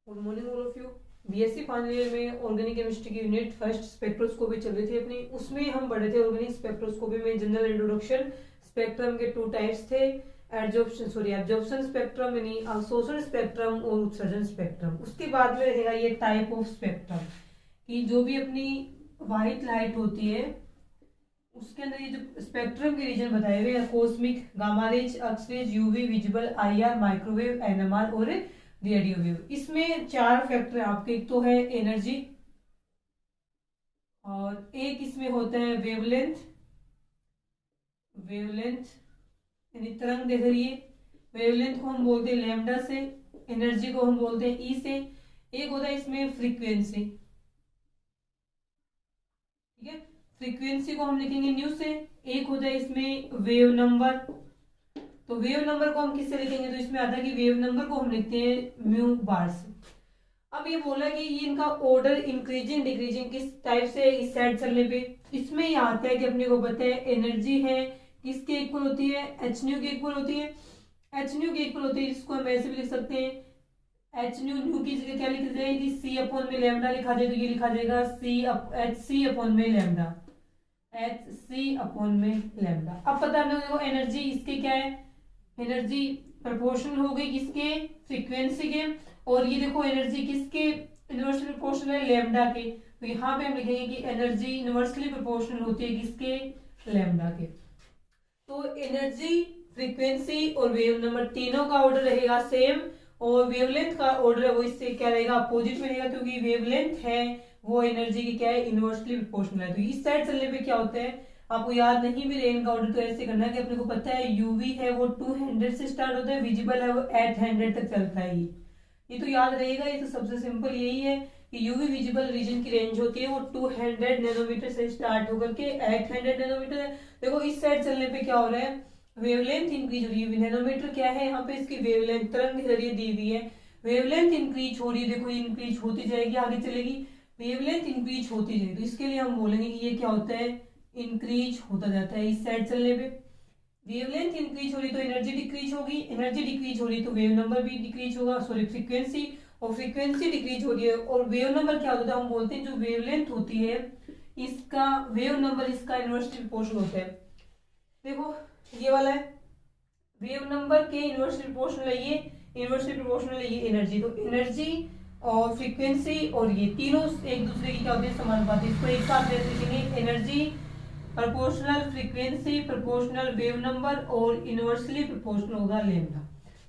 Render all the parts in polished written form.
Good morning all of you. BSc final year में organic chemistry की unit first spectroscopy चल रही थी अपनी, उसमें हम पढ़े थे ऑर्गेनिक स्पेक्ट्रोस्कोपी में जनरल इंट्रोडक्शन। स्पेक्ट्रम के 2 टाइप्स थे, एब्जॉर्प्शन स्पेक्ट्रम यानी अवशोषण स्पेक्ट्रम और उत्सर्जन स्पेक्ट्रम। उसके बाद में रहेगा ये टाइप ऑफ स्पेक्ट्रम कि जो भी अपनी व्हाइट लाइट होती है उसके अंदर ये जो स्पेक्ट्रम के रीजन बताए हुए हैं, cosmic, gamma rays, X rays, UV, visible, IR, microwave, NMR और रेडियो वेव। इसमें 4 फैक्टर आपके, एक तो है एनर्जी और एक इसमें होता है वेवलेंथ। वेवलेंथ यानी तरंग देख रही है, वेवलेंथ को हम बोलते हैं लैम्डा से, एनर्जी को हम बोलते हैं ई से। एक होता है इसमें फ्रीक्वेंसी, ठीक है, फ्रीक्वेंसी को हम लिखेंगे न्यू से। एक होता है इसमें वेव नंबर, तो वेव नंबर को हम किससे लिखेंगे, तो इसमें आता है कि वेव नंबर को हम लिखते हैं म्यू बार से। अब ये बोला कि ये इनका ऑर्डर इंक्रीजिंग डिक्रीजिंग किस टाइप से इस साइड चलने पे, इसमें ये आता है कि अपने को पता है एनर्जी है किसके इक्वल होती है, एच न्यू के इक्वल होती है। एच न्यू के इक्वल होती है, जिसको हम ऐसे भी लिख सकते हैं, एच न्यू, न्यू की जगह क्या लिख जाएगी, सी अपॉन में लैम्डा लिखा जाए, तो ये लिखा जाएगा एच सी अपॉन में लैम्डा, एच सी अपॉन में लैम्डा। अब पता है देखो एनर्जी इसके क्या है, एनर्जी प्रोपोर्शनल हो गई किसके, फ्रीक्वेंसी के, और ये देखो एनर्जी किसके इनवर्सली प्रोपोर्शनल है, लैम्डा के। तो यहाँ पे हम लिखेंगे कि एनर्जी इनवर्सली प्रोपोर्शनल होती है किसके, लैम्डा के। तो एनर्जी, फ्रीक्वेंसी और वेव नंबर तीनों का ऑर्डर रहेगा सेम, और वेवलेंथ का ऑर्डर है वो इससे क्या रहेगा, अपोजिट में रहेगा, क्योंकि वेवलेंथ है वो एनर्जी की क्या है, इनवर्सली प्रोपोर्शनल है। तो इस साइड चलने पे क्या होता है, आपको याद नहीं भी रहेगा इनका ऑर्डर, तो ऐसे करना है कि अपने को पता है यूवी है वो 200 से स्टार्ट होता है, विजिबल है वो 800 तक चलता है। ये तो याद रहेगा, ये तो सबसे सिंपल यही है कि यूवी विजिबल रीजन की रेंज होती है वो 200 नैनोमीटर से स्टार्ट होकर के 800 नैनोमीटर है। देखो इस साइड चलने पे क्या हो रहा है, वेवलेंथ इंक्रीज हो रही है। नैनोमीटर क्या है, यहाँ पे इसकी वेवलेंथ तरंग के जरिए दी हुई है, वेवलेंथ इंक्रीज हो रही है, देखो इंक्रीज होती जाएगी, आगे चलेगी, वेवलेंथ इंक्रीज होती जाएगी। तो इसके लिए हम बोलेंगे कि ये क्या होता है, इंक्रीज होता जाता है इस साइड चलने पे। वेवलेंथ इंक्रीज हो रही तो एनर्जी डिक्रीज होगी, एनर्जी डिक्रीज हो रही तो वेव नंबर भी डिक्रीज होगा, सॉरी फ्रीक्वेंसी, और फ्रीक्वेंसी डिक्रीज हो रही है। और वेव नंबर क्या होता है, हम बोलते हैं जो वेवलेंथ होती है इसका वेव नंबर इसका इनवर्सली प्रोपोर्शनल होता है। देखो ये वाला है वेव नंबर के इनवर्सली प्रोपोर्शनल है, ये इनवर्सली प्रोपोर्शनल है ये एनर्जी। तो एनर्जी और फ्रीक्वेंसी और ये तीनों एक दूसरे की क्या होती है, समानुपाती। इसको एक साथ ले लिखेंगे, energy proportional frequency proportional wave number और इनवर्सली प्रोपोर्शनल होगा लैम्डा।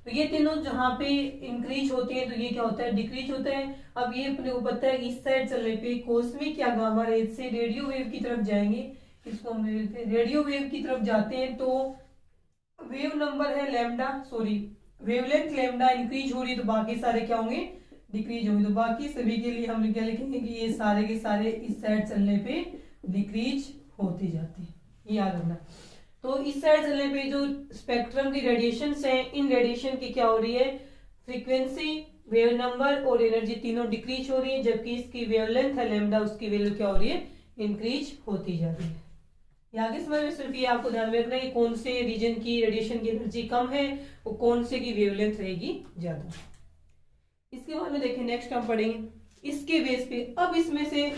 तो ये तीनों जहां पे इंक्रीज होते हैं तो ये क्या होता है, डिक्रीज होता है। अब ये अपने को पता है इस साइड चलने पे कॉस्मिक या गामा रेज से रेडियो वेव की तरफ जाएंगे, इसको हम रेडियो वेव की तरफ जाते हैं, तो वेव नंबर है lambda, sorry wavelength lambda increase हो रही है, तो बाकी सारे क्या होंगे, डिक्रीज होंगे। तो बाकी सभी के लिए हम क्या लिखेंगे कि ये सारे के सारे इस साइड चलने पे डिक्रीज होती जाती है, ये याद रखना। तो इस साइड चलने पे जो स्पेक्ट्रम की रेडिएशन है, इन रेडिएशन की क्या हो रही है, फ्रीक्वेंसी, वेव नंबर और एनर्जी तीनों डिक्रीज हो रही है, जबकि इसकी वेवलेंथ है लैम्डा, उसकी वैल्यू क्या हो रही है, इंक्रीज होती जा रही है। आगे समय में सिर्फ ये आपको ध्यान में रखना है कि कौन से रीजन की रेडिएशन की एनर्जी कम है और कौन से की वेवलेंथ रहेगी ज्यादा। इसके बाद में देखें नेक्स्ट हम पढ़ेंगे इसके बेस पे। अब इसमें से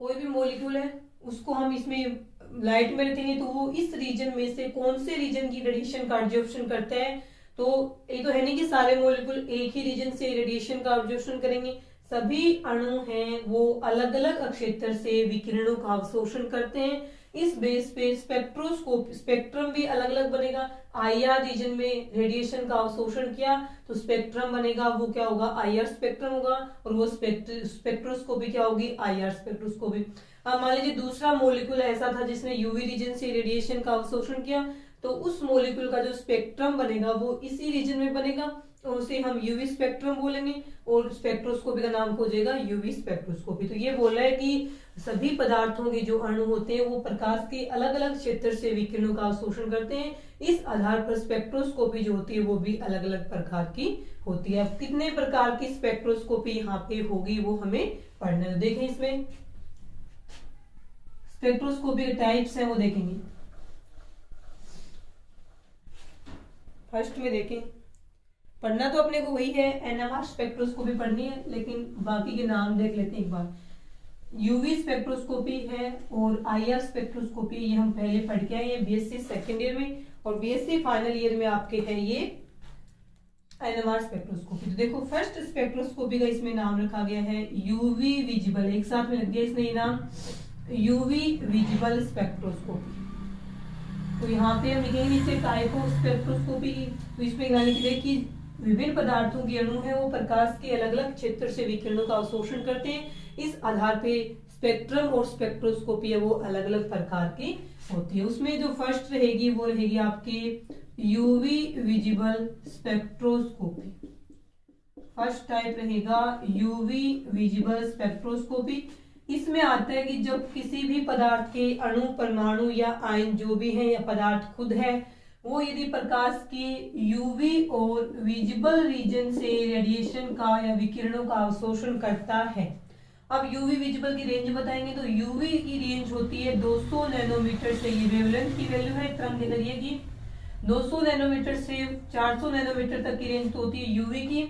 कोई भी मॉलिक्यूल है उसको हम इसमें लाइट में रखेंगे, तो वो इस रीजन में से कौन से रीजन की रेडिएशन का ऑब्जर्वेशन करता है। तो ये तो है नहीं कि सारे मॉलिक्यूल एक ही रीजन से रेडिएशन का ऑब्जर्वेशन करेंगे, सभी अणु हैं वो अलग अलग क्षेत्र से विकिरणों का अवशोषण करते हैं। इस बेस पे स्पेक्ट्रोस्कोप स्पेक्ट्रम भी अलग अलग बनेगा। आईआर रीजन में रेडिएशन का अवशोषण किया तो स्पेक्ट्रम बनेगा, वो क्या होगा, आईआर स्पेक्ट्रम होगा, और वो स्पेक्ट्रोस्कोपी क्या होगी, आईआर स्पेक्ट्रोस्कोपी। अब मान लीजिए दूसरा मॉलिक्यूल ऐसा था जिसने यूवी रीजन से रेडिएशन का अवशोषण किया, तो उस मॉलिक्यूल का जो स्पेक्ट्रम बनेगा वो इसी रीजन में बनेगा, तो उसे हम यूवी स्पेक्ट्रम बोलेंगे, और स्पेक्ट्रोस्कोपी का नाम हो जाएगा यूवी स्पेक्ट्रोस्कोपी। तो ये बोला है कि सभी पदार्थों के जो अणु होते हैं वो प्रकाश के अलग अलग क्षेत्र से विकिरणों का अवशोषण करते हैं। इस आधार पर स्पेक्ट्रोस्कोपी जो होती है वो भी अलग अलग प्रकार की होती है। अब कितने प्रकार की स्पेक्ट्रोस्कोपी यहाँ पे होगी वो हमें पढ़ना है। देखें इसमें स्पेक्ट्रोस्कोपी के टाइप्स हैं वो देखेंगे। फर्स्ट में देखें पढ़ना तो अपने को वही है, एनएमआर स्पेक्ट्रोस्कोपी पढ़नी है, लेकिन बाकी के नाम देख लेते हैं एक बार। यूवी स्पेक्ट्रोस्कोपी है और आईआर स्पेक्ट्रोस्कोपी, ये हम पहले पढ़ के आए हैं बीएससी सेकेंड ईयर में, और बीएससी फाइनल ईयर में आपके है ये एनएमआर स्पेक्ट्रोस्कोपी। तो देखो फर्स्ट स्पेक्ट्रोस्कोपी का इसमें नाम रखा गया है यूवी विजिबल, एक साथ में लग गया इसने ये नाम, यूवी विजिबल स्पेक्ट्रोस्कोपी। तो यहाँ पे हम लिखेंगे नीचे टाइप ऑफ स्पेक्ट्रोस्कोपी की, तो इसमें लिखिए कि विभिन्न पदार्थों के अणु है वो प्रकाश के अलग अलग क्षेत्र से विकिरणों का अवशोषण करते हैं, इस आधार पे स्पेक्ट्रम और स्पेक्ट्रोस्कोपी है वो अलग अलग प्रकार की होती है। उसमें जो फर्स्ट रहेगी वो रहेगी आपकी UV visible spectroscopy, first type रहेगा यूवी विजिबल स्पेक्ट्रोस्कोपी। इसमें आता है कि जब किसी भी पदार्थ के अणु परमाणु या आयन जो भी है या पदार्थ खुद है, वो यदि प्रकाश के यूवी और विजिबल रीजन से रेडिएशन का या विकिरणों का अवशोषण करता है। अब यूवी विजिबल की रेंज बताएंगे तो यूवी की रेंज होती है 200 नैनोमीटर से, ये वेवलेंथ की वैल्यू है तरंग दैर्घ्य की, 200 नैनोमीटर से 400 नैनोमीटर तक की रेंज तो होती है यूवी की।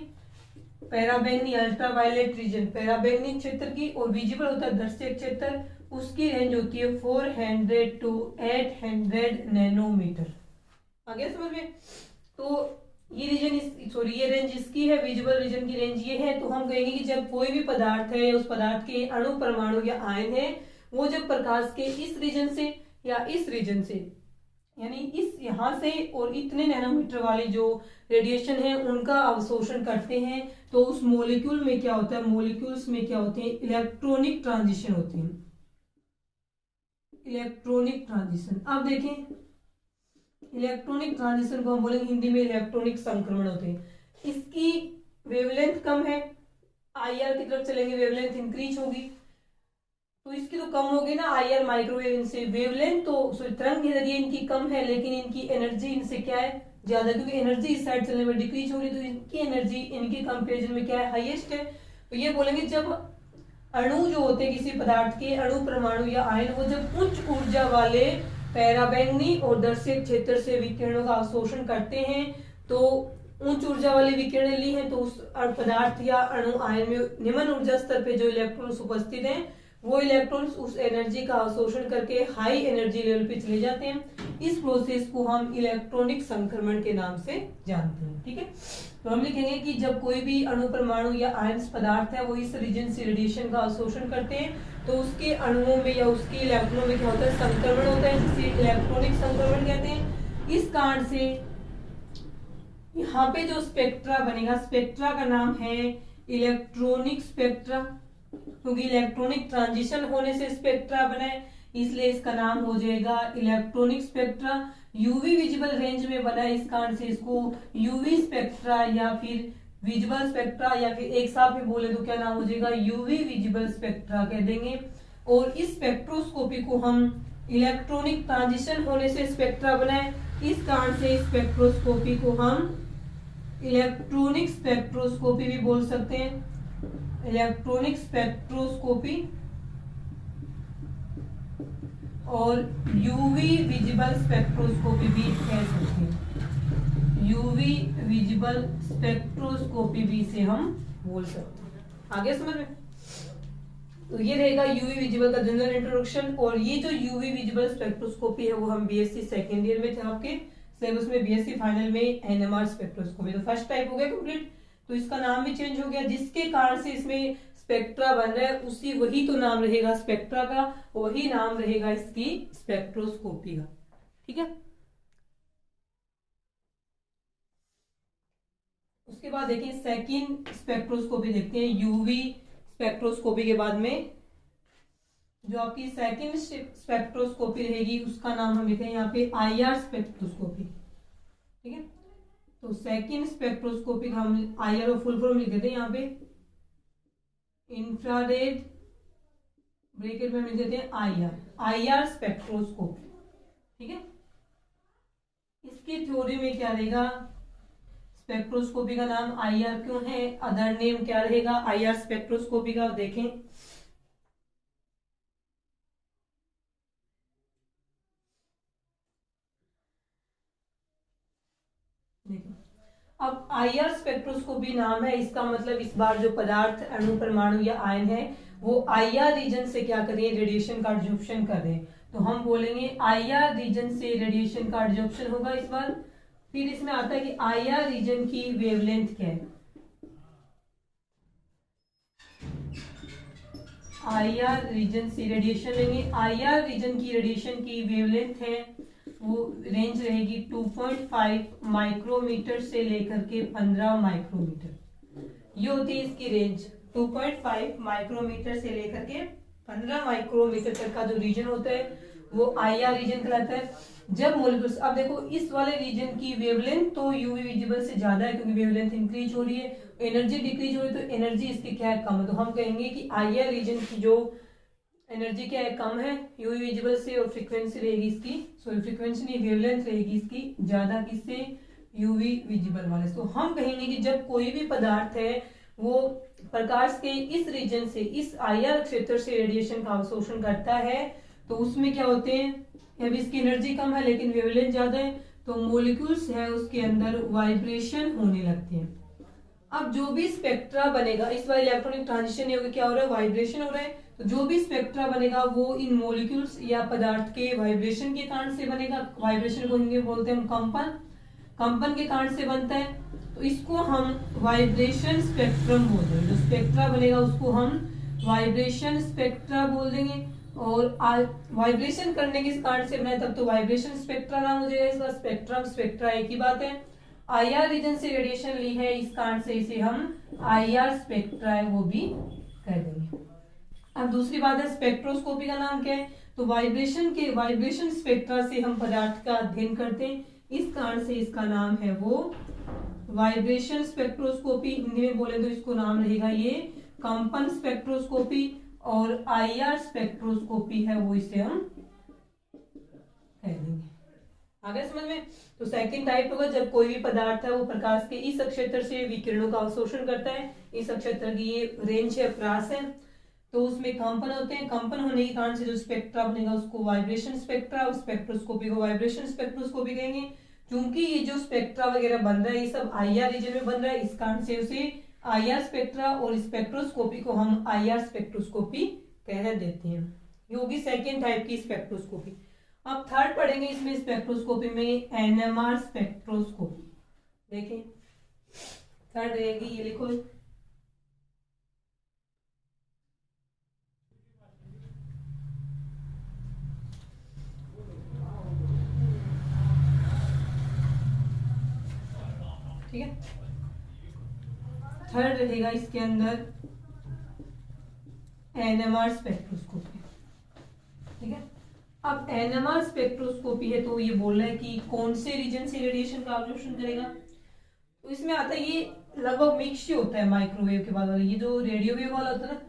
पैराबैंगनी अल्ट्रावायलेट रीजन पैराबैंगनी क्षेत्र की, और विजिबल होता है दर्शक क्षेत्र, उसकी रेंज होती है 400 टू 800 नैनोमीटर। आगे समझ में? तो ये रीजन सॉरी ये रेंज इसकी है, विजिबल रीजन की रेंज ये है। तो हम कहेंगे कि जब कोई भी पदार्थ है, उस पदार्थ के अणु परमाणु या आयन है, वो जब प्रकाश के इस रीजन से या इस रीजन से, यानी इस यहां से और इतने नैनोमीटर वाली जो रेडिएशन है उनका अवशोषण करते हैं, तो उस मोलिक्यूल में क्या होता है, मोलिक्यूल्स में क्या होते हैं, इलेक्ट्रॉनिक ट्रांजिशन होते हैं, इलेक्ट्रॉनिक ट्रांजिशन। अब देखें इलेक्ट्रॉनिक ट्रांजिशन को हम बोलेंगे हिंदी में इलेक्ट्रॉनिक संक्रमण होते हैं। इसकी वेवलेंथ कम है, आईआर की तरफ चलेंगे वेवलेंथ इंक्रीज होगी, तो इसकी तो कम होगी ना, आईआर माइक्रोवेव इनसे, वेवलेंथ तो तरंग दैर्घ्य इनकी कम है, लेकिन इनकी एनर्जी इनसे क्या है, ज्यादा, क्योंकि एनर्जी इस साइड चलने में डिक्रीज हो रही है, तो इनकी एनर्जी इनके कंपेरिजन में क्या है, हाईएस्ट है। तो ये बोलेंगे जब अणु जो होते हैं किसी पदार्थ के अणु परमाणु या आयन, वो जब उच्च ऊर्जा वाले पैराबैंगनी और दर्शक क्षेत्र से विकिरणों का अवशोषण करते हैं, तो उच्च ऊर्जा वाली विकिरण ली है, तो उस पदार्थ या अणु आयन में निम्न ऊर्जा स्तर पे जो इलेक्ट्रॉन्स उपस्थित हैं, वो इलेक्ट्रॉन्स उस एनर्जी का अवशोषण करके हाई एनर्जी लेवल पे चले जाते हैं। इस प्रोसेस को हम इलेक्ट्रॉनिक संक्रमण के नाम से जानते हैं। ठीक है, तो हम लिखेंगे कि जब कोई भी अणु परमाणु या आयन पदार्थ है वो इस रीजन से रेडिएशन का अवशोषण करते हैं, तो उसके अणुओं में या उसके इलेक्ट्रॉनों में क्या होता है, संक्रमण होता है, जिसे इलेक्ट्रॉनिक संक्रमण कहते हैं। इस कारण से यहाँ पे जो स्पेक्ट्रा बनेगा, स्पेक्ट्रा का नाम है इलेक्ट्रॉनिक स्पेक्ट्रा, क्योंकि इलेक्ट्रॉनिक ट्रांजिशन होने से स्पेक्ट्रा बना है, इसलिए इसका नाम हो जाएगा electronic spectra. UV visible range में बना है, इस कारण से इसको यूवी स्पेक्ट्रा या फिर विजिबल स्पेक्ट्रा, या फिर एक साथ में बोले तो क्या नाम हो जाएगा, यूवी विजिबल स्पेक्ट्रा कह देंगे। और इस स्पेक्ट्रोस्कोपी को हम इलेक्ट्रॉनिक ट्रांजिशन होने से स्पेक्ट्रा बना है, इस कारण से स्पेक्ट्रोस्कोपी को हम इलेक्ट्रॉनिक स्पेक्ट्रोस्कोपी भी बोल सकते हैं, इलेक्ट्रॉनिक स्पेक्ट्रोस्कोपी, और यूवी विजिबल स्पेक्ट्रोस्कोपी भी कह सकते हैं, यूवी विजिबल स्पेक्ट्रोस्कोपी भी इसे हम बोल सकते हैं। आगे समझ में? तो ये रहेगा यूवी विजिबल का जनरल इंट्रोडक्शन। और ये जो यूवी विजिबल स्पेक्ट्रोस्कोपी है वो हम बीएससी सेकेंड ईयर में थे, आपके सिलेबस में बीएससी फाइनल में एनएमआर स्पेक्ट्रोस्कोपी। तो फर्स्ट टाइप हो गया कंप्लीट, तो इसका नाम भी चेंज हो गया, जिसके कारण से इसमें स्पेक्ट्रा बन रहा है उसी वही तो नाम रहेगा स्पेक्ट्रा का, वही नाम रहेगा इसकी स्पेक्ट्रोस्कोपी का। ठीक है, उसके बाद देखिए सेकंड स्पेक्ट्रोस्कोपी देखते हैं। यूवी स्पेक्ट्रोस्कोपी के बाद में जो आपकी सेकंड स्पेक्ट्रोस्कोपी रहेगी उसका नाम हम लिखेंगे यहाँ पे आईआर स्पेक्ट्रोस्कोपी। ठीक है, तो सेकंड स्पेक्ट्रोस्कोपी का हम आईआर और फुल फॉर्म लिख देते हैं यहाँ पे, इंफ्रारेड ब्रैकेट में हम लिख देते हैं आईआर, आईआर स्पेक्ट्रोस्कोपी। ठीक है, इसकी थ्योरी में क्या रहेगा, स्पेक्ट्रोस्कोपी का नाम आईआर क्यों है, अदर नेम क्या रहेगा आईआर स्पेक्ट्रोस्कोपी का, देखें। देखो अब IR स्पेक्ट्रोस्कोपी नाम है इसका, मतलब इस बार जो पदार्थ अणु परमाणु या आयन है वो IR रीजन से क्या कर रही है, रेडिएशन का एब्जॉर्प्शन कर रहे हैं। तो हम बोलेंगे IR रीजन से रेडिएशन का एब्जॉर्प्शन होगा इस बार। फिर इसमें आता है कि IR रीजन की वेवलेंथ क्या है। IR रीजन से रेडिएशन लेंगे, IR रीजन की रेडिएशन की वेवलेंथ है वो रेंज रहेगी 2.5 माइक्रोमीटर से लेकर के 15 माइक्रोमीटर। ये होती है इसकी रेंज, 2.5 माइक्रोमीटर से लेकर के 15 माइक्रोमीटर तक का जो रीजन होता है वो IR रीजन कहलाता है। जब मोलिक्यूल्स, अब देखो इस वाले रीजन की वेवलेंथ तो यूवी विजिबल से ज्यादा है क्योंकि वेवलेंथ इंक्रीज हो रही है, एनर्जी डिक्रीज हो रही है, तो एनर्जी इसकी क्या है, कम है। तो हम कहेंगे कि IR रीजन की जो एनर्जी क्या है, कम है यूवी विजिबल से, और फ्रीक्वेंसी रहेगी इसकी, सॉरी फ्रीक्वेंसी नहीं, वेवलेंथ रहेगी इसकी ज्यादा किससे, यूवी विजिबल वाले से। तो हम कहेंगे कि जब कोई भी पदार्थ है वो प्रकाश के इस रीजन से, इस IR क्षेत्र से रेडिएशन का अवशोषण करता है तो उसमें क्या होते हैं, अब इसकी एनर्जी कम है लेकिन वेवलेंथ ज्यादा है, तो मोलिक्यूल्स है उसके अंदर वाइब्रेशन होने लगते हैं। अब जो भी स्पेक्ट्रा बनेगा, इस बार इलेक्ट्रॉनिक ट्रांजिशन नहीं होगा, क्या हो रहा है, वाइब्रेशन हो रहा है। तो जो भी स्पेक्ट्रा बनेगा वो इन मोलिक्यूल्स या पदार्थ के वाइब्रेशन के कारण से बनेगा। वाइब्रेशन को हिंदी में बोलते हैं हम कंपन, कंपन के कारण से बनता है। तो इसको हम वाइब्रेशन स्पेक्ट्रम बोल देंगे। जो स्पेक्ट्रा बनेगा उसको हम वाइब्रेशन स्पेक्ट्रा बोल देंगे, और वाइब्रेशन करने के कारण से बना तब तो वाइब्रेशन स्पेक्ट्रा नाम हो जाएगा इसका। स्पेक्ट्रम स्पेक्ट्रा एक ही बात है। IR रीजन से रेडिएशन ली है इस कारण से इसे हम IR स्पेक्ट्रा है वो भी कह देंगे। अब दूसरी बात है स्पेक्ट्रोस्कोपी का नाम क्या है, तो वाइब्रेशन स्पेक्ट्रा से हम पदार्थ का अध्ययन करते हैं, इस कारण से इसका नाम है वो वाइब्रेशन स्पेक्ट्रोस्कोपी। हिंदी में बोले तो इसको नाम रहेगा ये कंपन स्पेक्ट्रोस्कोपी, और IR स्पेक्ट्रोस्कोपी है वो इसे हम कह देंगे। आगे समझ में। तो सेकंड टाइप होगा जब कोई भी पदार्थ है वो प्रकाश के इस क्षेत्र से विकिरणों का अवशोषण करता है। इस क्षेत्र की ये रेंज है, प्रास है, तो उसमें कंपन होते हैं। कंपन होने के कारण से जो स्पेक्ट्रा बनेगा उसको वाइब्रेशन स्पेक्ट्रा, उस स्पेक्ट्रोस्कोपी को वाइब्रेशन स्पेक्ट्रोस्कोपी कहेंगे। क्योंकि ये जो स्पेक्ट्रा वगैरह बन रहा है ये सब IR रीजन में बन रहा है, इस कारण से उसे IR स्पेक्ट्रा और स्पेक्ट्रोस्कोपी को हम IR स्पेक्ट्रोस्कोपी कह देते हैं। ये होगी सेकेंड टाइप की स्पेक्ट्रोस्कोपी। अब थर्ड पढ़ेंगे इसमें स्पेक्ट्रोस्कोपी में NMR स्पेक्ट्रोस्कोपी। देखें थर्ड रहेगी, ये लिखो ठीक है। थर्ड रहेगा इसके अंदर NMR स्पेक्ट्रोस्कोपी, ठीक है। अब NMR स्पेक्ट्रोस्कोपी है तो ये बोल रहा है कि कौन से रीजन से रेडिएशन का अवशोषण करेगा। तो इसमें आता है ये लगभग मिक्स ही होता है माइक्रोवेव के बाद वाला, ये जो रेडियो वेव वाला होता है ना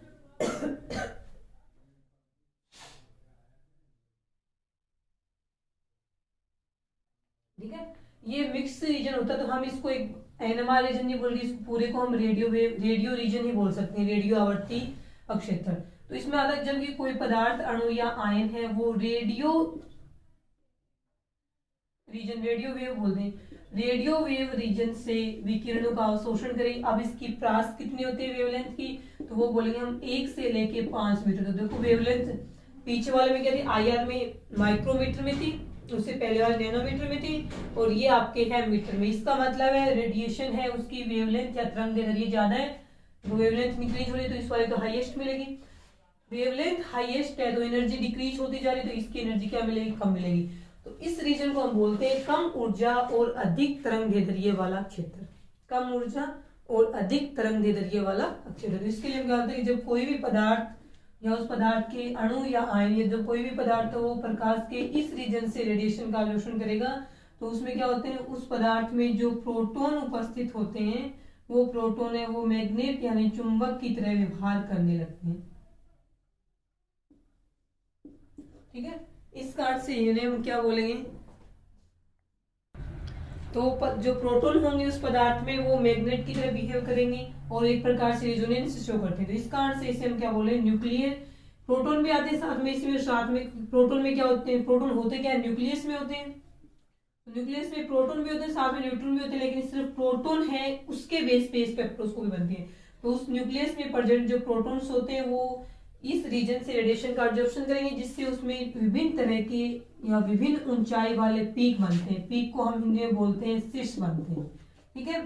ठीक है, ये मिक्स रीजन होता है। तो हम इसको एक NMR रीजन नहीं बोल रही, इसको पूरे को हम रेडियो रीजन ही बोल सकते हैं, रेडियो आवर्ती क्षेत्र। तो इसमें आता है जब कि कोई पदार्थ अणु या आयन है वो रेडियो वेव बोलते हैं, रेडियो वेव रीजन से विकिरणों का अवशोषण करें। अब इसकी प्रास कितनी होती है वेवलेंथ की, तो वो बोलेंगे हम 1 से लेके 5 मीटर। तो देखो वेवलेंथ पीछे वाले में क्या थी, IR में माइक्रोमीटर में थी, उससे पहले वाले नैनोमीटर में थी, और ये आपके है मीटर में। इसका मतलब है रेडिएशन है उसकी वेवलेंथ या तरंग दैर्ध्य ज्यादा है, तो वेवलेंथ इंक्रीज हो रही है तो इस वाले को हाईएस्ट मिलेगी। वेवलेंथ हाईएस्ट है तो एनर्जी डिक्रीज होती जा रही है, तो इसकी एनर्जी क्या मिलेगी, कम मिलेगी। तो इस रीजन को हम बोलते हैं कम ऊर्जा और अधिक तरंग दैर्ध्य वाला क्षेत्र। कम ऊर्जा और अधिक तरंग दैर्ध्य वाला क्षेत्र। तो इसके लिए हम कहते हैं कि जब कोई भी पदार्थ या उस पदार्थ के अणु या आयन या जब कोई भी पदार्थ वो प्रकाश के इस रीजन से रेडिएशन का अवशोषण करेगा तो उसमें क्या होते हैं, उस पदार्थ में जो प्रोटॉन उपस्थित होते हैं वो प्रोटॉन है वो मैग्नेट यानी चुंबक की तरह व्यवहार करने लगते हैं, ठीक है। इस कारण से इन्हें हम क्या बोलेंगे, तो जो प्रोटॉन होंगे उस पदार्थ में वो मैग्नेट की तरह बिहेव करेंगे और एक प्रकार से रेजोनेंस शो करते हैं। तो इस कारण से इसे हम क्या बोले, न्यूक्लियर। प्रोटॉन भी आते हैं साथ में, इसमें साथ में प्रोटॉन में क्या होते हैं, प्रोटॉन होते क्या है, न्यूक्लियस में होते हैं। न्यूक्लियस में प्रोटॉन भी होते हैं, साथ में न्यूट्रॉन भी होते हैं, लेकिन सिर्फ प्रोटॉन है उसके बेस पे स्पेक्ट्रोस्कोपी बनती है। तो उस न्यूक्लियस में प्रेजेंट जो प्रोटॉन्स होते हैं वो इस रीजन से रेडिएशन का ऑब्जर्वेशन करेंगे, जिससे उसमें विभिन्न तरह के या विभिन्न ऊंचाई वाले पीक बनते हैं। पीक को हम हिंदी में बोलते हैं शीर्ष बनते हैं। ठीक है,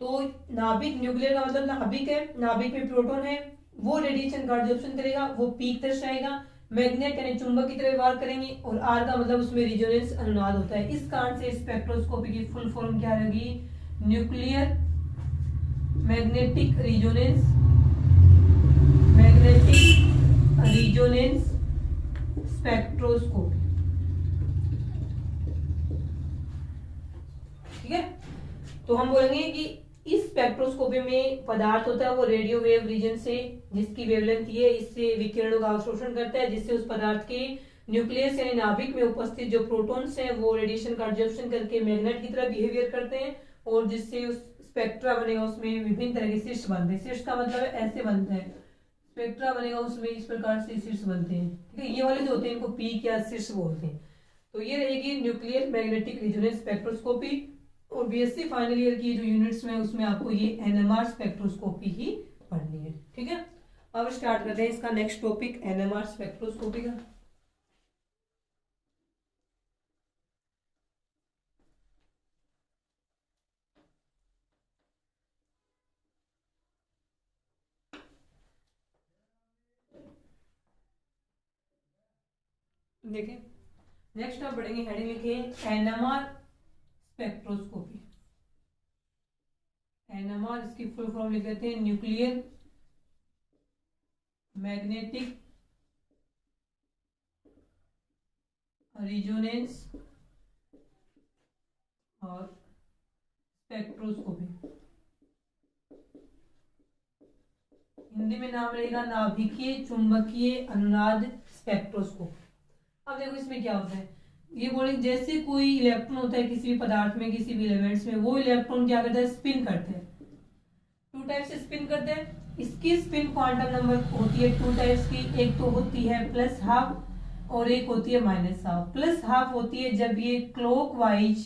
तो नाभिक, न्यूक्लियर का मतलब नाभिक है, नाभिक में प्रोटॉन है, वो रेडिएशन का ऑब्जर्वेशन करेगा, वो पीक दर्शाएगा। मैग्नेट यानी चुंबक की तरह व्यवहार करेंगे, और आर का मतलब उसमें रिजोनेंस अनुनाद होता है। इस कारण से स्पेक्ट्रोस्कोपी की फुल फॉर्म क्या रहेगी? Nuclear magnetic resonance, magnetic resonance spectroscopy. ठीक है, तो हम बोलेंगे कि इस स्पेक्ट्रोस्कोपी में पदार्थ होता है वो रेडियो वेव रीजन से, जिसकी वेवलेंथ ये, इससे विकिरणों का अवशोषण करता है, जिससे उस पदार्थ के न्यूक्लियस यानी नाभिक में उपस्थित जो प्रोटॉन्स हैं वो रेडिएशन का ऑब्जर्वेशन करके मैग्नेट की तरह बिहेवियर करते हैं, और जिससे उस स्पेक्ट्रा बनेगा उसमें विभिन्न तरह के शीर्ष बनते हैं। शीर्ष का मतलब ऐसे बनता है, स्पेक्ट्रा बनेगा उसमें इस प्रकार से शीर्ष बनते हैं। ठीक है, ये वाले जो होते हैं इनको पीक या शीर्ष बोलते हैं। तो ये रहेगी न्यूक्लियर मैग्नेटिक रेजोनेंस स्पेक्ट्रोस्कोपी। और बीएससी फाइनल ईयर की जो यूनिट्स में उसमें आपको ये एनएमआर स्पेक्ट्रोस्कोपी ही पढ़नी है। ठीक है, अब स्टार्ट करते हैं इसका नेक्स्ट टॉपिक एनएमआर स्पेक्ट्रोस्कोपी का। देखिए, नेक्स्ट आप पढ़ेंगे, हेडिंग लिखिए एनएमआर स्पेक्ट्रोस्कोपी। एनएमआर इसकी फुल फॉर्म लिख देते हैं न्यूक्लियर मैग्नेटिक रिजोनेंस और स्पेक्ट्रोस्कोपी। हिंदी में नाम रहेगा नाभिकीय चुंबकीय अनुनाद स्पेक्ट्रोस्कोप। अब देखो इसमें क्या होता है, ये बोले जैसे कोई इलेक्ट्रॉन होता है किसी भी पदार्थ में, किसी भी एलिमेंट्स में, वो इलेक्ट्रॉन क्या करता है? स्पिन करते हैं। टू टाइप से स्पिन करते हैं। इसकी स्पिन क्वांटम नंबर होती है टू टाइप्स की, एक तो होती है प्लस हाफ और एक होती है माइनस हाफ। प्लस हाफ होती है जब ये क्लॉकवाइज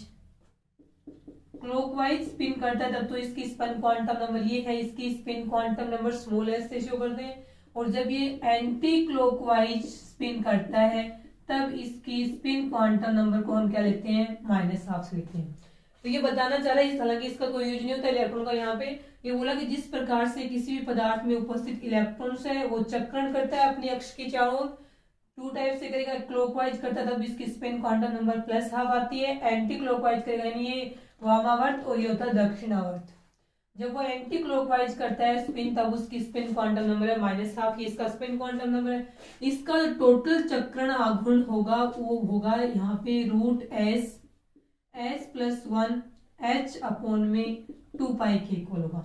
स्पिन करता है, तब तो इसकी स्पिन क्वांटम नंबर ये है, इसकी spin quantum number small S से शो करते हैं। और जब ये एंटी क्लॉकवाइज स्पिन करता है तब इसकी स्पिन क्वांटम नंबर को हम क्या लिखते हैं? माइनस हाफ से लिखते हैं। तो ये बताना चाह रहा है, हालांकि इसका कोई यूज नहीं होता इलेक्ट्रॉन का। यहाँ पे ये बोला कि जिस प्रकार से किसी भी पदार्थ में उपस्थित इलेक्ट्रॉन्स है वो चक्रण करता है अपनी अक्ष के चारों ओर, टू टाइप से करेगा, क्लॉकवाइज करता है तब इसकी spin quantum number plus half आती है, एंटी क्लॉकवाइज करेगा यानी ये वामावर्त और ये होता है दक्षिणावर्त। जब वो एंटी क्लॉकवाइज करता है स्पिन तब उसकी स्पिन क्वांटम नंबर है माइनस हाफ, ये इसका स्पिन क्वांटम नंबर है। इसका टोटल चक्रण आघूर्ण होगा वो होगा यहाँ पे √s प्लस 1 h अपॉन में 2 पाई के इक्वल होगा।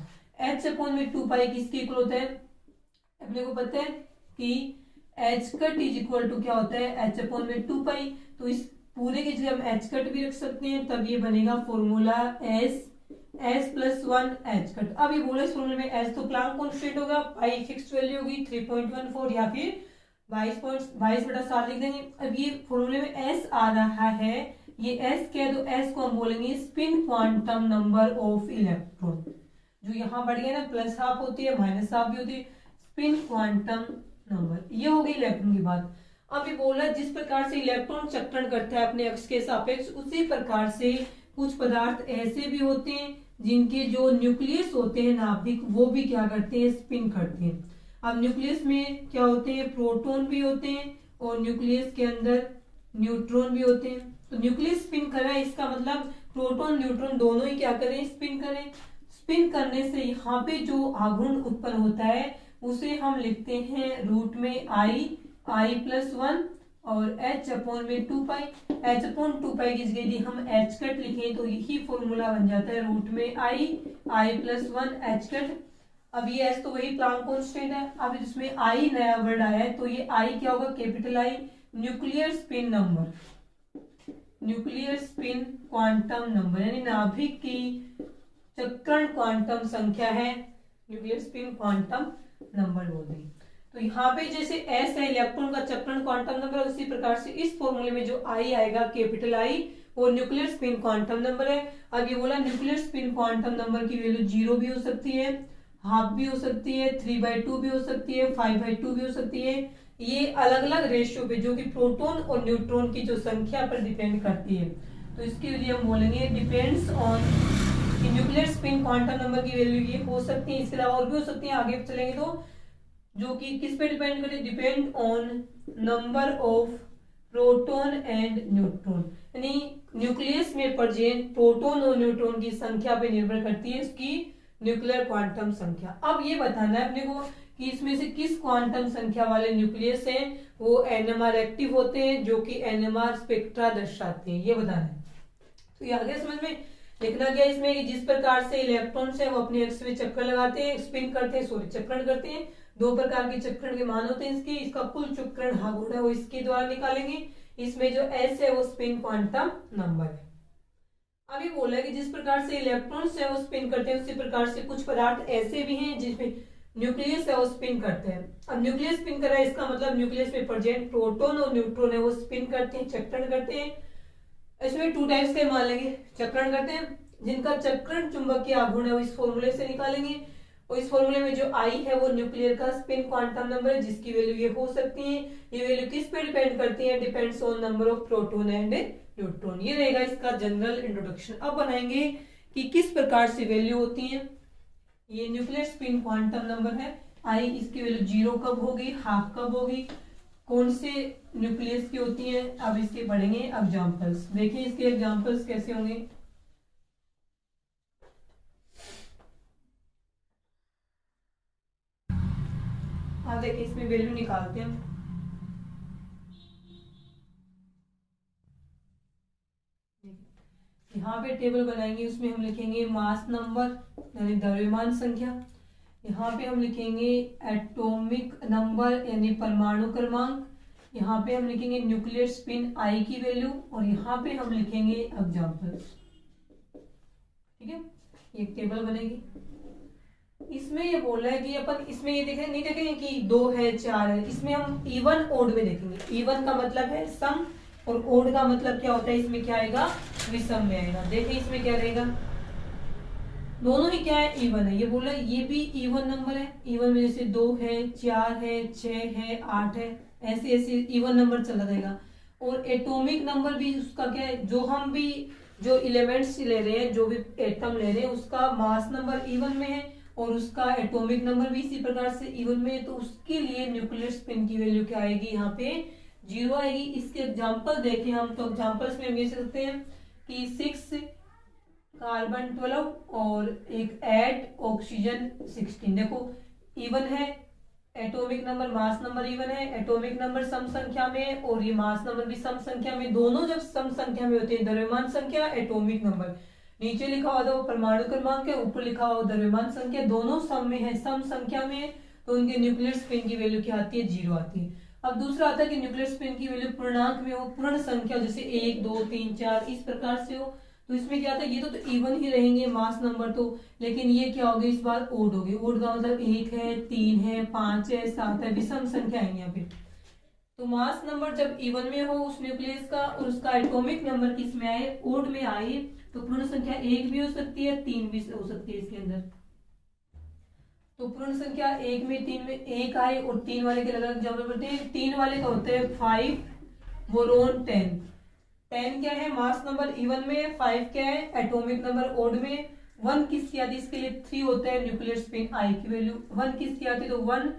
h अपॉन में 2 पाई किसके इक्वल होता है? अपने को पता है कि h cut is equal to क्या होता है? h अपॉन में 2 पाई। तो इस पूरे की जगह हम h कट भी रख सकते हैं, तब ये बनेगा formula s plus 1 h cut. अब ये बोले इस फॉर्मूले में s तो प्लांक कांस्टेंट होगा, पाई फिक्स्ड वैल्यू होगी 3.14 या फिर 22/7 लिख देंगे। अब ये फॉर्मूले में s आ रहा है, ये s क्या है? तो s को हम बोलेंगे spin quantum number of electron. जो यहाँ बढ़ गया ना, प्लस हाफ होती है माइनस हाफ भी होती है, स्पिन क्वांटम नंबर। ये हो गई इलेक्ट्रॉन की बात। अब ये बोला जिस प्रकार से इलेक्ट्रॉन चक्रण करता है अपने अक्ष के सापेक्ष, उसी प्रकार से कुछ पदार्थ ऐसे भी होते हैं जिनके जो न्यूक्लियस होते हैं नाभिक, वो भी क्या करते हैं? स्पिन करते हैं। अब न्यूक्लियस में क्या होते हैं? प्रोटॉन भी होते हैं और न्यूक्लियस के अंदर न्यूट्रॉन भी होते हैं। तो न्यूक्लियस स्पिन कर रहा है, इसका मतलब प्रोटॉन न्यूट्रॉन दोनों ही क्या करें? स्पिन करें। स्पिन करने से यहाँ पे जो आघूर्ण उत्पन्न होता है उसे हम लिखते हैं रूट में आई प्लस 1 और h अपॉन में 2 पाई। h अपॉन 2 पाई की जगह यदि हम h कट लिखें तो यही फॉर्मूला बन जाता है रूट में आई प्लस 1 h कट। अब ये h तो वही प्लांक कांस्टेंट है। अब इसमें i नया वर्ड आया है तो ये i क्या होगा? Capital I, nuclear spin number, nuclear spin quantum number यानी नाभिक की चक्रण क्वांटम संख्या है, न्यूक्लियर स्पिन क्वांटम नंबर बोल रही। तो यहाँ पे जैसे s है इलेक्ट्रॉन का चक्रण क्वांटम नंबर, उसी प्रकार से इस फॉर्मूले में जो I आएगा कैपिटल I, वो न्यूक्लियर स्पिन क्वांटम नंबर है। अब ये बोला न्यूक्लियर स्पिन क्वांटम नंबर की वैल्यू 0 भी हो सकती है, हाफ भी हो सकती है, 3/2 भी हो सकती है, 5/2 भी हो सकती है। ये अलग अलग रेशियो पे जो कि प्रोटॉन और न्यूट्रॉन की जो संख्या पर डिपेंड करती है, तो इसकी वैल्यू हम बोलेंगे depends on nuclear spin quantum number की वैल्यू ये हो सकती है। इसके अलावा और भी हो सकती है, आगे चलेंगे तो, जो कि किस पे डिपेंड करे, depend on number of proton and neutron, यानी न्यूक्लियस में प्रेजेंट प्रोटॉन और न्यूट्रॉन की संख्या पे निर्भर करती है उसकी न्यूक्लियर क्वांटम संख्या। अब ये बताना है अपने को कि इसमें से किस क्वांटम संख्या वाले न्यूक्लियस हैं वो एनएमआर एक्टिव होते हैं, जो कि एनएमआर स्पेक्ट्रा दर्शाते हैं, ये बताना है। तो ये आगे समझ में लिखना क्या है इसमें कि जिस प्रकार से इलेक्ट्रॉन्स है वो अपने एक्स में चक्कर लगाते हैं, स्पिन करते हैं, सॉरी चक्रण करते हैं। 2 प्रकार के चक्रण के मान होते हैं इसके, इसका कुल चक्रण गुण है वो इसके द्वारा निकालेंगे। इसमें जो एस है वो स्पिन क्वांटम नंबर है। अभी बोला है कि जिस प्रकार से इलेक्ट्रॉन्स है वो स्पिन करते हैं, उसी प्रकार से कुछ पदार्थ ऐसे भी हैं जिसमें न्यूक्लियस है वो स्पिन करते हैं। अब न्यूक्लियस स्पिन कर रहा है, इसका मतलब न्यूक्लियस में प्रेजेंट प्रोटॉन और न्यूट्रॉन है वो स्पिन करते हैं, चक्रण करते हैं। इसमें 2 टाइप्स के मान लेंगे, चक्रण करते हैं जिनका चक्रण चुंबकीय आघूर्ण है वो इस फॉर्मूले से निकालेंगे, और इस फॉर्मूले में जो आई है वो न्यूक्लियर का स्पिन क्वांटम नंबर है, जिसकी वैल्यू ये हो सकती है। ये वैल्यू किस पे डिपेंड करती है, depends on number of proton and neutron. ये रहेगा इसका जनरल इंट्रोडक्शन। अब बनाएंगे कि किस प्रकार से वैल्यू होती है। ये न्यूक्लियर स्पिन क्वांटम नंबर है, आई इसकी वैल्यू 0 कब होगी, हाफ कब होगी, कौन से न्यूक्लियस की होती है। अब इसके पढ़ेंगे एग्जांपल्स। देखिए इसके एग्जांपल्स कैसे होंगे। हाँ देखिए इसमें वैल्यू निकालते हैं। यहाँ पे टेबल बनाएंगे, उसमें हम लिखेंगे मास नंबर यानी द्रव्यमान संख्या, यहाँ पे हम लिखेंगे एटॉमिक नंबर यानी परमाणु क्रमांक, यहाँ पे हम लिखेंगे न्यूक्लियर स्पिन आई की वैल्यू, और यहाँ पे हम लिखेंगे एग्जांपल्स। ठीक है, ये टेबल बनेगी। इसमें ये बोल रहा है कि अपन इसमें ये देखें, नहीं देखेंगे कि 2 है 4 है, इसमें हम इवन ओड में देखेंगे। इवन का मतलब है सम, और ओड का मतलब क्या होता है, इसमें क्या आएगा, विषम में आएगा। देखिए इसमें क्या रहेगा, दोनों ही क्या है, इवन है। ये बोल रहा है ये भी इवन नंबर है, इवन में जैसे 2 है 4 है 6 है 8 है, ऐसे ऐसे इवन नंबर चला जाएगा। और एटॉमिक नंबर भी उसका क्या है, जो हम भी जो एलिमेंट्स ले रहे हैं, जो भी एटम ले रहे हैं, उसका मास नंबर इवन में है और उसका एटॉमिक नंबर भी इसी प्रकार से इवन में है, तो उसके लिए न्यूक्लियर स्पिन की वैल्यू क्या आएगी, यहाँ पे 0 आएगी। इसके एग्जांपल देखें हम, तो एग्जांपल्स में हम ये सकते हैं कि 6 कार्बन 12 और एक 8 ऑक्सीजन 16। देखो इवन है, atomic number mass number even है, एटॉमिक नंबर सम संख्या में और ये मास नंबर भी सम संख्या में, दोनों जब सम संख्या में होते हैं, द्रव्यमान संख्या एटॉमिक नंबर, नीचे लिखा हुआ तो परमाणु क्रमांक है, ऊपर लिखा हुआ द्रव्यमान संख्या, दोनों सम में है, सम संख्या में, तो उनके न्यूक्लियर स्पिन की वैल्यू क्या आती है, 0 आती है। अब दूसरा आता है कि न्यूक्लियर स्पिन की वैल्यू पूर्णांक में हो, पूर्ण संख्या जैसे 1 2 3 4 इस प्रकार से हो, तो इसमें क्या आता है, ये तो इवन ही रहेंगे मास नंबर तो, लेकिन ये क्या होगी इस बार ओड होगी। ओड का मतलब 1 है 3 है 5 है 7 है, विषम संख्या आएंगे यहाँ पे। तो मास नंबर जब इवन में हो उस न्यूक्लियस का और उसका एटॉमिक नंबर किस में आए, ओड में आए, तो पूर्ण संख्या 1 भी हो सकती है 3 भी हो सकती है इसके अंदर। तो पूर्ण संख्या 1 में 3 में 1 आए और 3 वाले के अलग एग्जाम्पल पढ़ते हैं। 3 वाले का होते हैं 5 बोरोन 10। 10 क्या है, मास नंबर इवन में, 5 क्या है, एटॉमिक नंबर ओड में, 1 किसकी आती है, इसके लिए 3 होता है न्यूक्लियर स्पिन आई की वैल्यू, 1 किसकी आती है, तो 1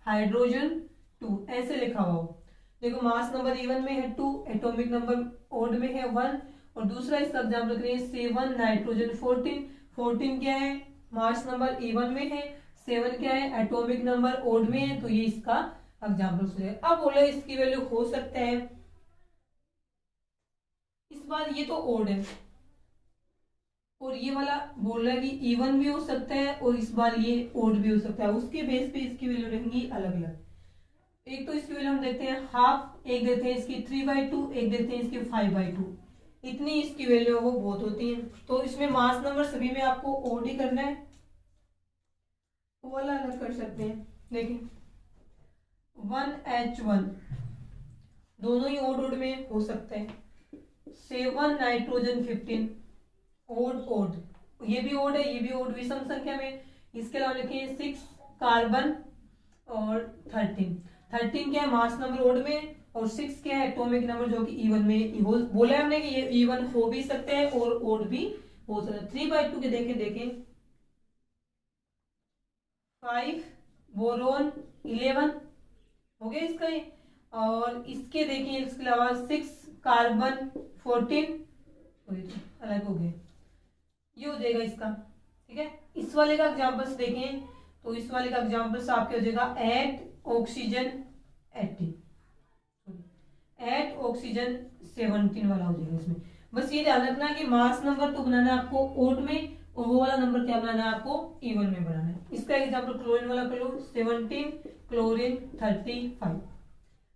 हाइड्रोजन 2 ऐसे लिखा हुआ हो। देखो मास नंबर इवन में है 2, एटॉमिक नंबर ओड में है 1, और दूसरा इसका एग्जाम्पल करें 7 नाइट्रोजन 14। 14 क्या है, मास नंबर इवन में है, 7 क्या है, एटॉमिक नंबर ओड में है, तो ये इसका एग्जाम्पल है। अब बोले इसकी वैल्यू हो सकता है, इस बार ये तो ओड है और ये वाला बोल रहा है कि इवन भी हो सकता है और इस बार ये ओड भी हो सकता है, उसके बेस पे इसकी वैल्यू रहेंगी अलग अलग। एक तो इसकी वैल्यू हम देते हैं हाफ, एक देते हैं इसकी 3/2, एक देते हैं इसकी 5/2, इतनी इसकी वैल्यू वो बहुत होती है। तो इसमें मास नंबर सभी में आपको ओड ही करना है, वो वाला अलग कर सकते हैं। देखिए 1H1 दोनों ही ओड ओड में हो सकते हैं, 7 नाइट्रोजन 15, ओड ओड, ये भी ओड है, ये भी ओड, विषम संख्या में। इसके अलावा लिखेंगे 6 कार्बन और 13 क्या है, मास नंबर ओड में, और 6 क्या है, एटॉमिक नंबर, जो कि इवन में बोला हमने कि ये इवन हो भी सकते हैं और ओड भी हो सकता है। 3/2 के देखें 5 बोरोन 11 हो गया इसका ये, और इसके देखें इसके अलावा 6 कार्बन 14 अलग हो गए, ये हो जाएगा इसका। ठीक है, इस वाले का एग्जांपल्स देखें तो इस वाले का एग्जांपल्स आपके हो जाएगा एट ऑक्सीजन 18, एट ऑक्सीजन 17 वाला हो जाएगा इसमें। बस ये ध्यान रखना कि मास नंबर तो बनाना है आपको ओड में, और वो वाला नंबर क्या बनाना है आपको इवन में बनाना है। इसका एग्जांपल क्लोरीन वाला कर लो, 17 क्लोरीन 35,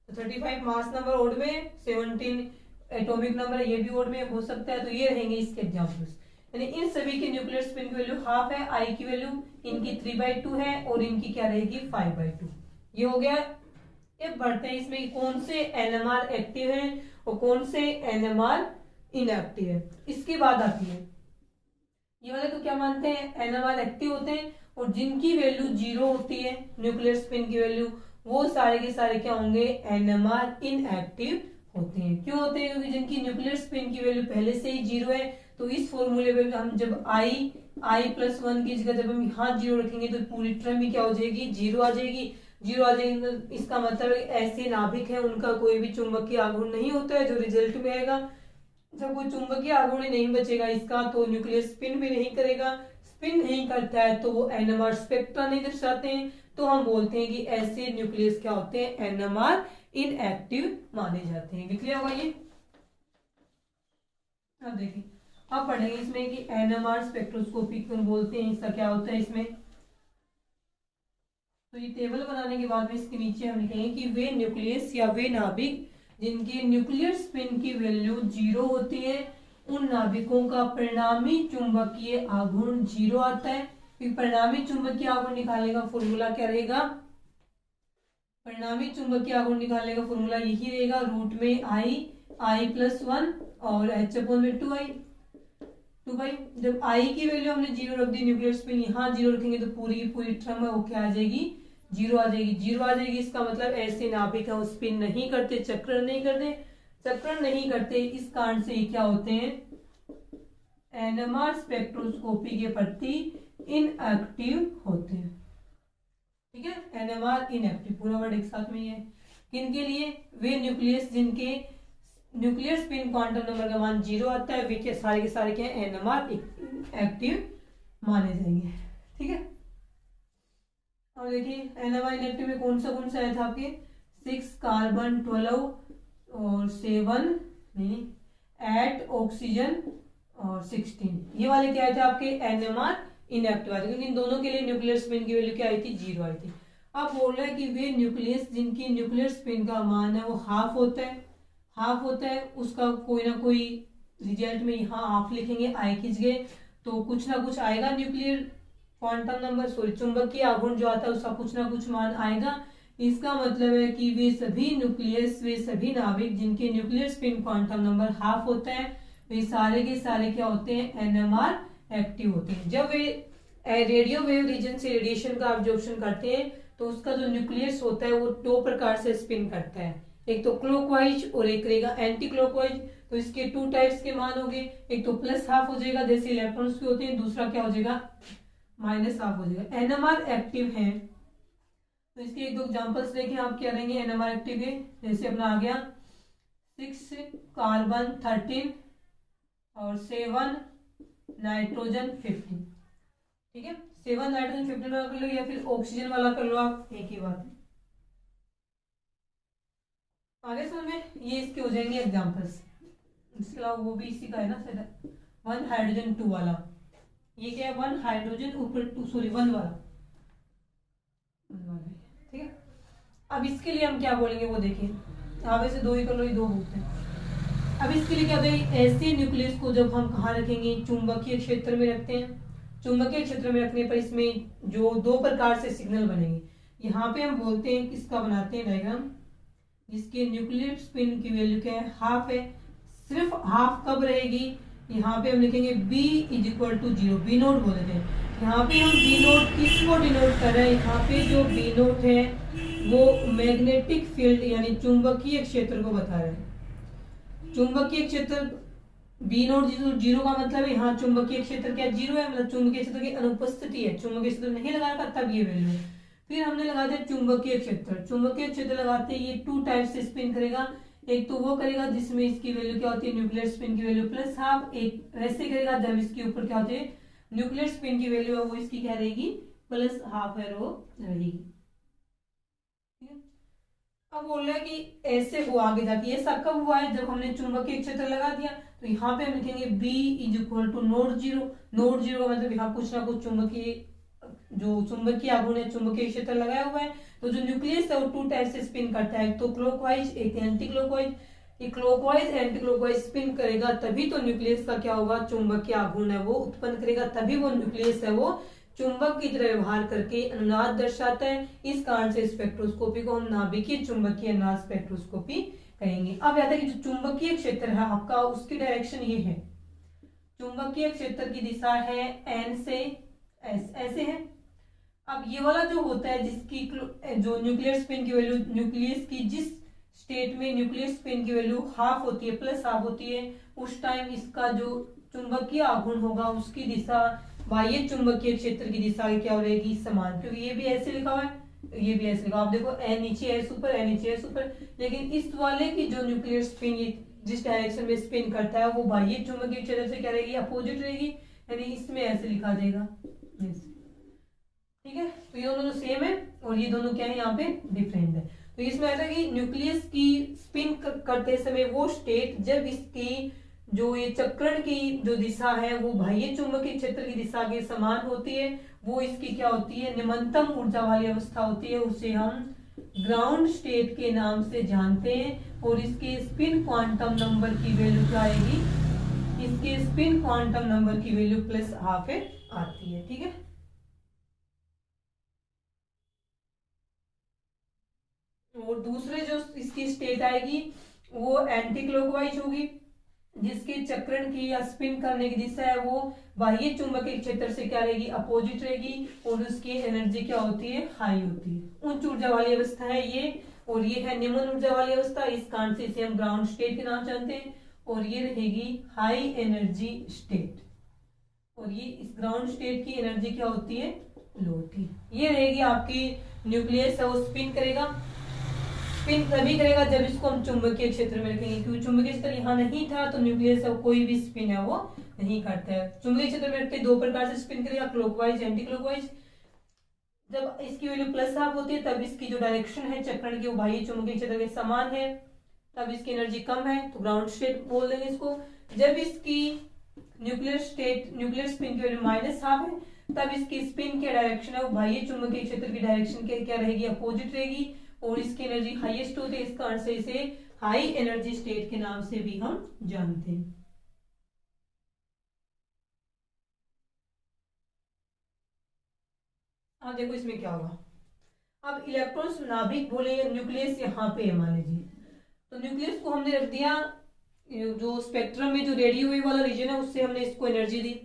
तो 35 मास नंबर ओड में, 17 एटॉमिक नंबर, ये भी ओड में हो सकता है। तो ये रहेंगे इसके एग्जांपल्स, यानी इन सभी की न्यूक्लियर स्पिन की वैल्यू हाफ है, आई की वैल्यू इनकी 3/2 है और इनकी क्या रहेगी 5/2। ये हो गया। अब बढ़ते हैं इसमें कौन से एनएमआर एक्टिव है और कौन से एनएमआर इनएक्टिव है। इसके बाद आती है ये वाले, तो क्या मानते हैं एनएमआर एक्टिव होते हैं और जिनकी वैल्यू 0 होती है न्यूक्लियर स्पिन की वैल्यू, वो सारे के सारे क्या होंगे एनएमआर इनएक्टिव होते हैं। क्यों होते हैं, क्योंकि जिनकी न्यूक्लियर स्पिन की वैल्यू पहले से ही 0 है, तो इस फॉर्मूले में हम जब i+1 की जगह जब हम यहाँ 0 रखेंगे तो पूरी टर्म में क्या हो जाएगी 0 आ जाएगी। 0 आ जाएगी तो इसका मतलब ऐसे नाभिक है उनका कोई भी चुंबकीय आघूर्ण नहीं होता है, जो रिजल्ट में आएगा। जब कोई चुंबकीय आघूर्ण नहीं बचेगा इसका, तो न्यूक्लियर स्पिन भी नहीं करेगा। स्पिन नहीं करता है तो वो एनएमआर स्पेक्ट्रा नहीं दर्शाते हैं, तो हम बोलते हैं कि ऐसे न्यूक्लियस क्या होते हैं एनएमआर इनएक्टिव माने जाते हैं। लिख लिया होगा ये। अब देखिए, अब पढ़ेंगे इसमें कि एनएमआर स्पेक्ट्रोस्कोपी क्यों बोलते हैं, इसका क्या होता है इसमें। तो ये टेबल बनाने के बाद में इसके नीचे हम लिखेंगे कि वे न्यूक्लियस या वे नाभिक जिनकी न्यूक्लियर स्पिन की वैल्यू 0 होती है, उन नाभिकों का परिणामी चुंबकीय आघूर्ण 0 आता है। फिर परिणामी चुंबकीय आघूर्ण निकालने का फॉर्मूला क्या रहेगा, परिणामी चुंबकीय आघूर्ण निकालने का फॉर्मूला यही रहेगा, रूट में i+1 और h/2i 2 जब i की वैल्यू हमने 0 रख दी, न्यूक्लियर स्पिन यहाँ 0 रखेंगे तो पूरी की पूरी टर्म है वो क्या आ जाएगी 0 आ जाएगी। 0 आ जाएगी इसका मतलब ऐसे नाभिक है वो स्पिन नहीं करते, चक्रण नहीं करते, इस कारण से ये क्या होते हैं एनएमआर स्पेक्ट्रोस्कोपी के प्रति इनएक्टिव होते हैं। ठीक है, एनएमआर इनएक्टिव पूरा वर्ड एक साथ में ही है। किनके लिए, वे न्यूक्लियस जिनके न्यूक्लियर स्पिन क्वांटम नंबर का मान 0 आता है, वे के सारे क्या एनएमआर एक्टिव माने जाएंगे। ठीक है, और देखिए एनएमआर इनएक्टिव में कौन सा आया था आपके 6 कार्बन 12 और 7 नहीं 8 ऑक्सीजन और 16, ये वाले क्या आए थे आपके एनएमआर इनएक्टिव आए थे, क्योंकि इन दोनों के लिए न्यूक्लियर स्पिन की वैल्यू क्या आई थी 0 आई थी। अब बोल रहा है कि वे न्यूक्लियस जिनकी न्यूक्लियर स्पिन का मान है वो हाफ होता है, उसका कोई ना कोई रिजल्ट में यहाँ हाफ लिखेंगे आई की जगह, तो कुछ ना कुछ आएगा न्यूक्लियर क्वांटम नंबर चुंबकीय आघूर्ण जो आता है उसका कुछ ना कुछ मान आएगा। इसका मतलब है कि वे सभी नाभिक जिनके nuclear spin quantum number half होता है, वे सारे के सारे क्या होते हैं एनएमआर एक्टिव होते हैं। जब वे रेडियो वेव रीजन से रेडिएशन का ऑब्जॉर्प्शन करते हैं तो उसका जो न्यूक्लियस होता है वो 2 प्रकार से स्पिन करता है, एक तो क्लॉकवाइज और एक रहेगा एंटी क्लॉकवाइज। तो इसके 2 टाइप्स के मान होंगे, एक तो +½ हो जाएगा जैसे इलेक्ट्रॉन्स के होते हैं, दूसरा क्या हो जाएगा -½ हो जाएगा। एनएमआर एक्टिव है तो इसके 1-2 एग्जांपल्स देखें आप क्या रहेंगे एनएमआर एक्टिव के, जैसे अपना आ गया 6 कार्बन 13 और 7 नाइट्रोजन 15। ठीक है, 7 नाइट्रोजन 15 वाला कर लो या फिर ऑक्सीजन वाला कर लो आप, एक ही बात। आगे समझ में, ये इसके हो जाएंगे एग्जांपल्स। इसके अलावा वो भी इसी का है ना 1 हाइड्रोजन 2 वाला, ये क्या है 1 हाइड्रोजन ऊपर 1 वाला। ठीक है, अब इसके लिए हम क्या बोलेंगे वो देखिए, आप वैसे 2 ही कर लो, ये 2 होते हैं। अब इसके लिए क्या भाई, ऐसे न्यूक्लियस को जब हम कहाँ रखेंगे चुंबकीय क्षेत्र में रखते हैं, चुंबकीय क्षेत्र में रखने पर इसमें जो 2 प्रकार से सिग्नल बनेंगे, यहाँ पे हम बोलते हैं किसका बनाते हैं डायग्राम, जिसके न्यूक्लियर स्पिन की वैल्यू क्या है हाफ है, सिर्फ हाफ कब रहेगी, यहाँ पे हम लिखेंगे b is equal to 0, B naught बोल देते हैं। यहाँ पे हम बी नोट किसको डिनोट कर रहे हैं, यहाँ पे जो बी नोट है वो मैग्नेटिक फील्ड यानी चुंबकीय क्षेत्र को बता रहे हैं। चुंबकीय क्षेत्र बी नोट 0 का मतलब है यहाँ चुंबकीय क्षेत्र क्या 0 है, मतलब चुंबकीय क्षेत्र की अनुपस्थिति है, चुंबकीय क्षेत्र नहीं लगाया तब ये वैल्यू है। फिर हमने लगा दिया चुंबकीय क्षेत्र। चुंबकीय क्षेत्र लगाते ये 2 टाइप से स्पिन करेगा, एक तो वो करेगा जिसमें इसकी वैल्यू क्या होती है न्यूक्लियर स्पिन की वैल्यू प्लस हाफ, एक वैसे करेगा जब इसके ऊपर क्या होती है न्यूक्लियर स्पिन की वैल्यू है वो इसकी क्या रहेगी प्लस हाफ है वो रहेगी। अब बोल रहा है कि ऐसे हुआ आगे जाके, ये सब कब हुआ है जब हमने चुंबकीय क्षेत्र लगा दिया। तो यहाँ पे हम लिखेंगे B is equal to naught 0, naught 0 का मतलब यहाँ कुछ ना कुछ चुंबकीय जो चुंबकीय आघूर्ण है चुंबकीय क्षेत्र लगाया हुआ है। तो जो न्यूक्लियस है वो 2 टाइप से स्पिन करता है, तो क्लॉकवाइज एक anti clockwise. Clockwise anti clockwise spin करेगा तभी तो न्यूक्लियस का क्या होगा चुंबकीय आघूर्ण है वो उत्पन्न करेगा, तभी वो न्यूक्लियस है वो चुंबक की तरह व्यवहार करके अनुनाद दर्शाता है। इस कारण से स्पेक्ट्रोस्कोपी को हम नाभिकीय चुंबकीय अनुनाद स्पेक्ट्रोस्कोपी कहेंगे। अब याद है कि जो चुंबकीय क्षेत्र है आपका उसकी डायरेक्शन ये है, चुंबकीय क्षेत्र की दिशा है एन से एस ऐसे है। अब ये वाला जो होता है जिसकी जो न्यूक्लियर स्पिन की वैल्यू न्यूक्लियस की जिस स्टेट में न्यूक्लियर स्पिन की वैल्यू हाफ होती है प्लस हाफ होती है उस टाइम इसका जो चुंबकीय आघूर्ण होगा उसकी दिशा बाह्य चुंबकीय क्षेत्र की दिशा क्या रहेगी समान, क्योंकि ये भी ऐसे लिखा हुआ है ये भी ऐसे लिखा हुआ। आप देखो एन नीचे एस ऊपर एन नीचे एस ऊपर, लेकिन इस वाले की जो न्यूक्लियर स्पिन जिस डायरेक्शन में स्पिन करता है वो बाह्य चुंबकीय क्षेत्र से क्या रहेगी अपोजिट रहेगी, यानी इसमें ऐसे लिखा जाएगा। ठीक है, तो ये दोनों सेम है और ये दोनों क्या है यहाँ पे डिफरेंट है। तो इसमें ऐसा कि न्यूक्लियस की स्पिन करते समय वो स्टेट जब इसकी जो ये चक्रण की जो दिशा है वो बाह्य चुंबकीय क्षेत्र की दिशा के समान होती है, वो इसकी क्या होती है निम्नतम ऊर्जा वाली अवस्था होती है, उसे हम ग्राउंड स्टेट के नाम से जानते हैं। और इसके स्पिन क्वांटम नंबर की वैल्यू क्या आएगी, इसके स्पिन क्वांटम नंबर की वैल्यू प्लस हाफ आती है। ठीक है, और दूसरे जो इसकी स्टेट आएगी वो एंटी क्लॉकवाइज होगी, जिसके चक्रण की या स्पिन करने की दिशा है वो बाह्य चुंबकीय क्षेत्र से क्या रहेगी अपोजिट रहेगी, और उसकी एनर्जी क्या होती है हाई होती है। उच्च ऊर्जा वाली अवस्था है ये, और ये है निम्न ऊर्जा वाली अवस्था, इस कारण से इसे हम ग्राउंड स्टेट के नाम जानते हैं। और ये रहेगी हाई एनर्जी स्टेट, और ये इस ग्राउंड स्टेट की एनर्जी क्या होती है लो होती है। ये रहेगी आपकी न्यूक्लियस है वो स्पिन करेगा, स्पिन तभी करेगा जब इसको हम चुंबकीय क्षेत्र में रखेंगे, क्योंकि चुंबकीय क्षेत्र यहाँ नहीं था तो न्यूक्लियस है कोई भी स्पिन है वो नहीं करता है। चुंबकीय क्षेत्र में रखते 2 प्रकार से स्पिन करेगा, क्लॉकवाइज एंटी क्लॉकवाइज। जब इसकी वैल्यू प्लस हाफ होती है तब इसकी जो डायरेक्शन है चक्रण की वो बाह्य चुंबकीय क्षेत्र के समान है, तब इसकी एनर्जी कम है तो ग्राउंड स्टेट बोल देंगे इसको। जब इसकी न्यूक्लियर स्पिन की वैल्यू माइनस हाफ है तब इसकी स्पिन की डायरेक्शन है वो बाह्य चुंबकीय क्षेत्र की डायरेक्शन के क्या रहेगी अपोजिट रहेगी, और इसकी एनर्जी हाईएस्ट होती है, इस कारण से इसे हाई एनर्जी स्टेट के नाम से भी हम जानते हैं। अब देखो इसमें क्या होगा, अब इलेक्ट्रॉन्स नाभिक बोले न्यूक्लियस यहाँ पे है मान लीजिए, तो न्यूक्लियस को हमने रख दिया जो स्पेक्ट्रम में जो रेडियो वेव वाला रीजन है उससे हमने इसको एनर्जी दी।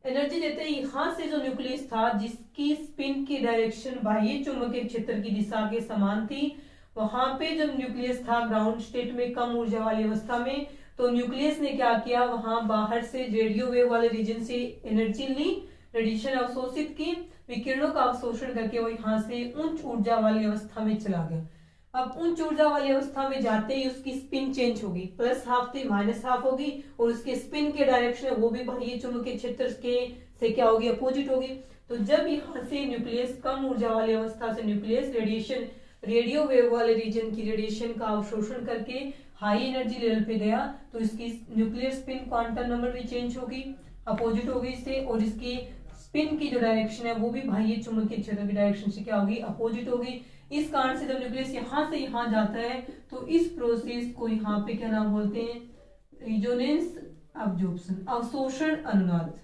एनर्जी देते ही यहाँ से जो न्यूक्लियस था जिसकी स्पिन की डायरेक्शन बाह्य चुंबकीय क्षेत्र की दिशा के समान थी, वहां पे जब न्यूक्लियस था ग्राउंड स्टेट में कम ऊर्जा वाली अवस्था में, तो न्यूक्लियस ने क्या किया वहां बाहर से रेडियो वेव वाले रीजन से एनर्जी ली, रेडिएशन अवशोषित की, विकिरणों का अवशोषण करके वो यहाँ से उच्च ऊर्जा वाली अवस्था में चला गया। अब उच्च ऊर्जा वाली अवस्था में जाते ही उसकी स्पिन चेंज होगी, प्लस हाफ थी माइनस हाफ होगी, और उसके स्पिन के डायरेक्शन है वो भी बाह्य चुंबकीय क्षेत्र के से क्या होगी अपोजिट होगी। तो जब यहाँ से न्यूक्लियस कम ऊर्जा वाली अवस्था से न्यूक्लियस रेडियो वेव वाले रीजन की रेडिएशन का अवशोषण करके हाई एनर्जी लेवल पे गया, तो इसकी न्यूक्लियर स्पिन क्वांटम नंबर भी चेंज होगी अपोजिट होगी इससे, और इसकी स्पिन की जो डायरेक्शन है वो भी बाह्य चुंबकीय क्षेत्र की डायरेक्शन से क्या होगी अपोजिट होगी। इस कारण से जब न्यूक्लियस यहाँ से यहाँ जाता है तो इस प्रोसेस को यहाँ पे क्या नाम बोलते हैं रिजोनेंस अब्जॉर्प्शन, अवशोषण अनुनाद।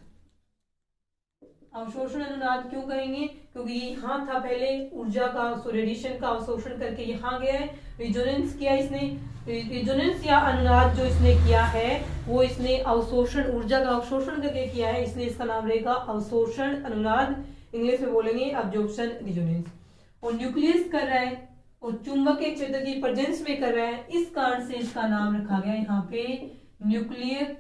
अवशोषण अनुनाद क्यों कहेंगे, क्योंकि यहाँ था पहले ऊर्जा का, रेडिएशन का अवशोषण करके यहाँ गया है, रिजोनेंस किया इसने, रिजोनेंस या अनुनाद जो इसने किया है वो इसने अवशोषण, ऊर्जा का अवशोषण करके किया है, इसलिए इसका नाम रहेगा अवशोषण अनुनाद, इंग्लिश में बोलेंगे अब्जॉर्प्शन रिजोनेंस। और न्यूक्लियस कर रहा है और चुंबकीय क्षेत्र की प्रेजेंस में कर रहा है, इस कारण से इसका नाम रखा गया यहाँ पे न्यूक्लियर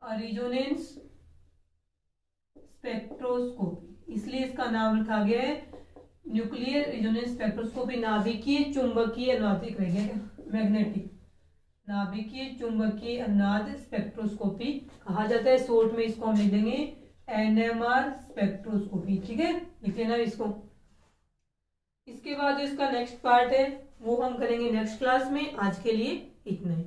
रिजोनेंस स्पेक्ट्रोस्कोपी, इसलिए इसका नाम रखा गया है न्यूक्लियर रिजोनेंस स्पेक्ट्रोस्कोपी। नाभिकीय चुंबकीय अनुनादिक रह गया क्या, मैग्नेटिक, नाभिकीय चुंबकीय अनुनाद स्पेक्ट्रोस्कोपी कहा जाता है, शॉर्ट में इसको हम लिख देंगे एनएमआर स्पेक्ट्रोस्कोपी। ठीक है, लिख लेना इसको। इसके बाद जो इसका नेक्स्ट पार्ट है वो हम करेंगे नेक्स्ट क्लास में। आज के लिए इतना ही।